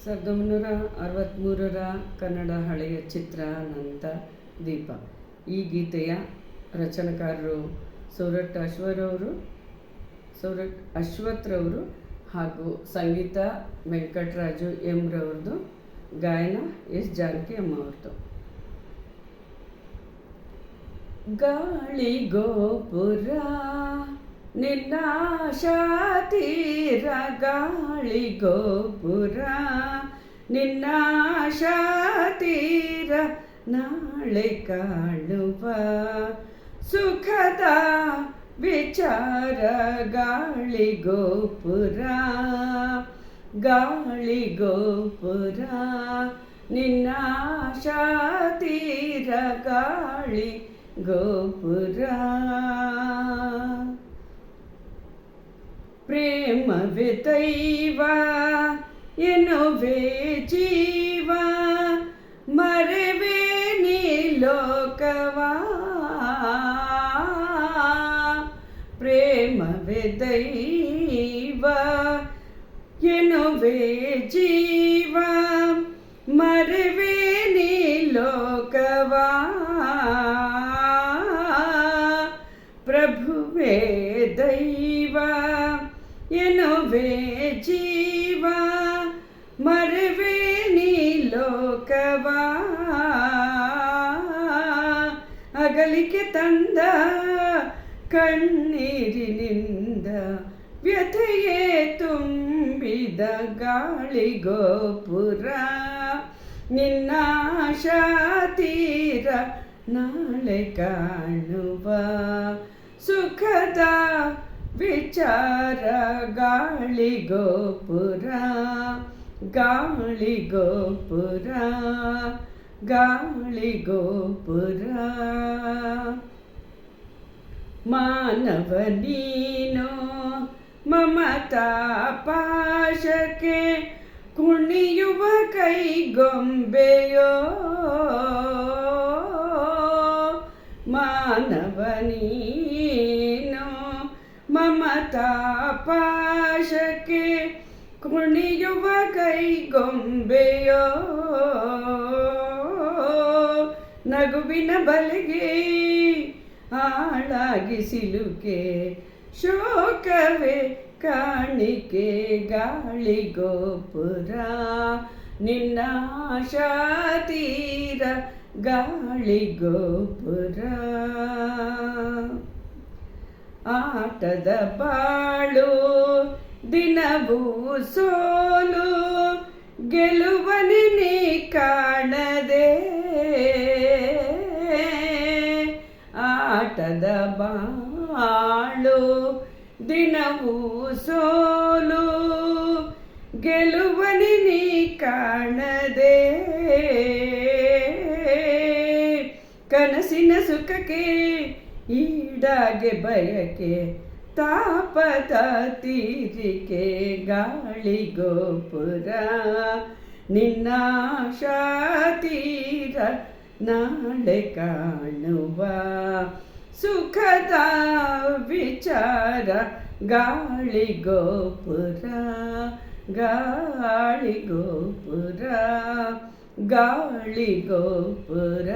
1963ರ ಕನ್ನಡ ಹಳೆಯ ಚಿತ್ರ ಅನಂತ ದೀಪ. ಈ ಗೀತೆಯ ರಚನಾಕಾರರು ಸೂರಟ್ ಅಶ್ವಥ್ರವರು ಹಾಗೂ ಸಂಗೀತ ವೆಂಕಟರಾಜು ಎಂ ರವ್ರದ್ದು, ಗಾಯನ ಎಸ್ ಜಾನಕಿ ಅಮ್ಮ ಅವ್ರದ್ದು. ಗಾಳಿ ಗೋಪುರ ನಿನ್ನ ಶಾತೀರ, ಗಾಳಿ ಗೋಪುರ ನಿನ್ನ ಶಾತೀರ, ನಾಳೆ ಕಾಣುವ ಸುಖದ ವಿಚಾರ. ಗಾಳಿ ಗೋಪುರ, ಗಾಳಿ ಗೋಪುರ ನಿನ್ನ ಶಾತೀರ, ಗಾಳಿ ಗೋಪುರ. ಪ್ರೇಮವೇ ದೈವ ಎನ್ನುವೆ ಜೀವ, ಮರೆವೇ ನೀ ಲೋಕವ. ಪ್ರೇಮವೇ ದೈವ ಎನ್ನುವೆ ಜೀವ, ಮರೆವೇ ನೀ ಲೋಕವ. ಪ್ರಭುವೇ ದೈವ ಎನ್ನುವೆ ಜೀವ, ಮರೆವೇ ನೀ ಲೋಕವ. ಅಗಲಿಕೆ ತಂದ ಕಣ್ಣೀರಿನಿಂದ ವ್ಯಥೆಯೇ ತುಂಬಿದ ಗಾಳಿ ಗೋಪುರ ನಿನ್ನ ಶಾತೀರ, ನಾಳೆ ಕಾಣುವ ಸುಖದ ವಿಚಾರ. ಗಾಳಿ ಗೋಪುರ, ಗಾಳಿ ಗೋಪುರ, ಗಾಳಿ ಗೋಪುರ. ಮಾನವ ನೀನು ಮಮತಾ ಪಾಶಕ್ಕೆ ಕುಣಿಯುವ ಕೈಗೊಂಬೆಯೋ. ಮಾನವ ನೀನು ಮಮತಾ ಪಾಶಕ್ಕೆ ಕುಣಿಯುವ ಕೈಗೊಂಬೆಯೋ. ನಗುವಿನ ಬಲೆಗೆ ಆಳಾಗಿ ಸಿಲುಕೆ, ಶೋಕವೇ ಕಾಣಿಕೆ. ಗಾಳಿ ಗೋಪುರ ನಿನ್ನ ಶಾತೀರ, ಗಾಳಿ ಗೋಪುರ. ಆಟದ ಬಾಳು ದಿನವೂ ಸೋಲು, ಗೆಲುವನೆ ನೀ ಕಾಣದೆ. ಆಟದ ಬಾಳು ದಿನವೂ ಸೋಲು, ಗೆಲುವನೆ ನೀ ಕಾಣದೆ. ಕನಸಿನ ಸುಖಕ್ಕೆ ಈಡಾಗೆ ಬಯಕೆ, ತಾಪದ ತೀರಿಕೆ. ಗಾಳಿ ಗೋಪುರ ನಿನ್ನ ಶಾತೀರ, ನಾಳೆ ಕಾಣುವ ಸುಖದ ವಿಚಾರ. ಗಾಳಿ ಗೋಪುರ, ಗಾಳಿ ಗೋಪುರ, ಗಾಳಿ ಗೋಪುರ.